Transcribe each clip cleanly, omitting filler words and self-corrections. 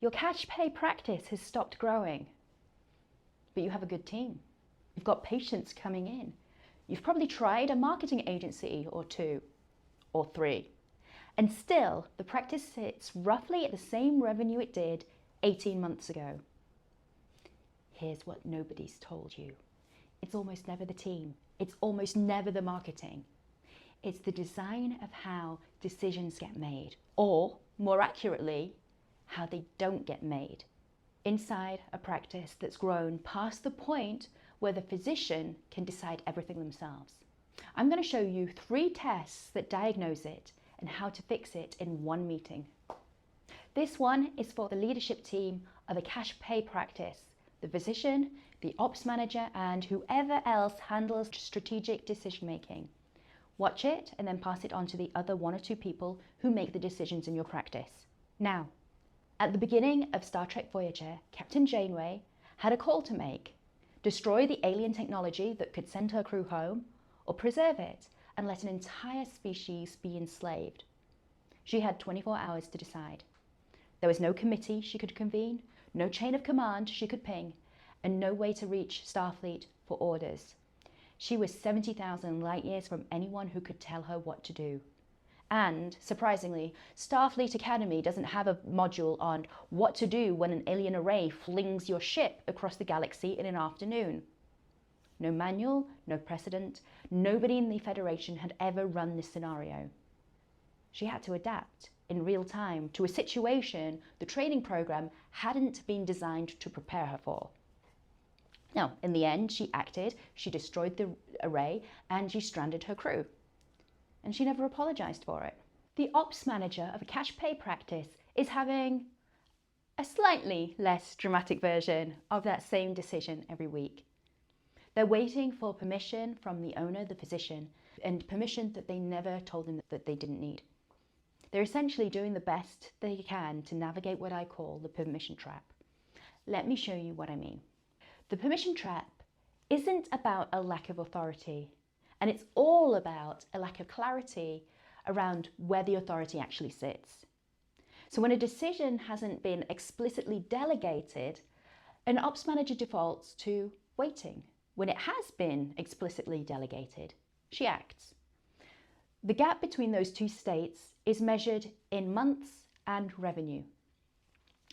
Your cash pay practice has stopped growing, but you have a good team. You've got patients coming in. You've probably tried a marketing agency or two or three, and still the practice sits roughly at the same revenue it did 18 months ago. Here's what nobody's told you. It's almost never the team. It's almost never the marketing. It's the design of how decisions get made, or more accurately, how they don't get made inside a practice that's grown past the point where the physician can decide everything themselves. I'm going to show you 3 tests that diagnose it and how to fix it in one meeting. This one is for the leadership team of a cash pay practice, the physician, the ops manager, and whoever else handles strategic decision making. Watch it and then pass it on to the other 1 or 2 people who make the decisions in your practice. Now, at the beginning of Star Trek Voyager, Captain Janeway had a call to make: destroy the alien technology that could send her crew home, or preserve it and let an entire species be enslaved. She had 24 hours to decide. There was no committee she could convene, no chain of command she could ping, and no way to reach Starfleet for orders. She was 70,000 light years from anyone who could tell her what to do. And, surprisingly, Starfleet Academy doesn't have a module on what to do when an alien array flings your ship across the galaxy in an afternoon. No manual, no precedent, nobody in the Federation had ever run this scenario. She had to adapt in real time to a situation the training program hadn't been designed to prepare her for. Now, in the end, she acted, she destroyed the array, and she stranded her crew. And she never apologized for it. The ops manager of a cash pay practice is having a slightly less dramatic version of that same decision every week. They're waiting for permission from the owner, the physician, and permission that they never told them that they didn't need. They're essentially doing the best they can to navigate what I call the permission trap. Let me show you what I mean. The permission trap isn't about a lack of authority, and it's all about a lack of clarity around where the authority actually sits. So when a decision hasn't been explicitly delegated, an ops manager defaults to waiting. When it has been explicitly delegated, she acts. The gap between those 2 states is measured in months and revenue.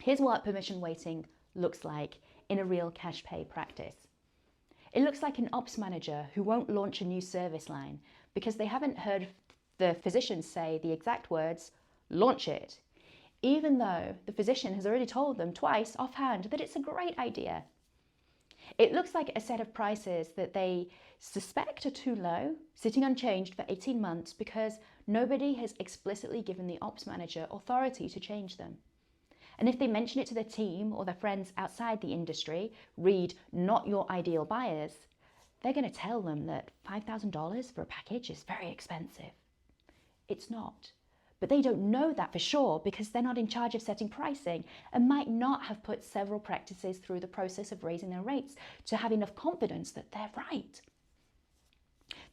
Here's what permission waiting looks like in a real cash pay practice. It looks like an ops manager who won't launch a new service line because they haven't heard the physician say the exact words, "launch it," even though the physician has already told them twice offhand that it's a great idea. It looks like a set of prices that they suspect are too low, sitting unchanged for 18 months because nobody has explicitly given the ops manager authority to change them. And if they mention it to their team or their friends outside the industry, read "not your ideal buyers," they're going to tell them that $5,000 for a package is very expensive. It's not. But they don't know that for sure because they're not in charge of setting pricing and might not have put several practices through the process of raising their rates to have enough confidence that they're right.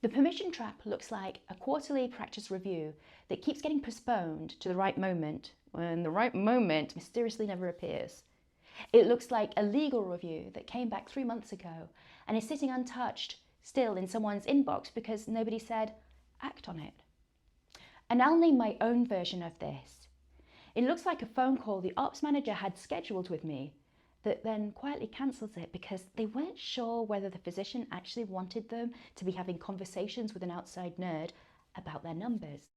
The permission trap looks like a quarterly practice review that keeps getting postponed to the right moment, when the right moment mysteriously never appears. It looks like a legal review that came back 3 months ago and is sitting untouched still in someone's inbox because nobody said, act on it. And I'll name my own version of this. It looks like a phone call the ops manager had scheduled with me that then quietly cancels it because they weren't sure whether the physician actually wanted them to be having conversations with an outside nerd about their numbers.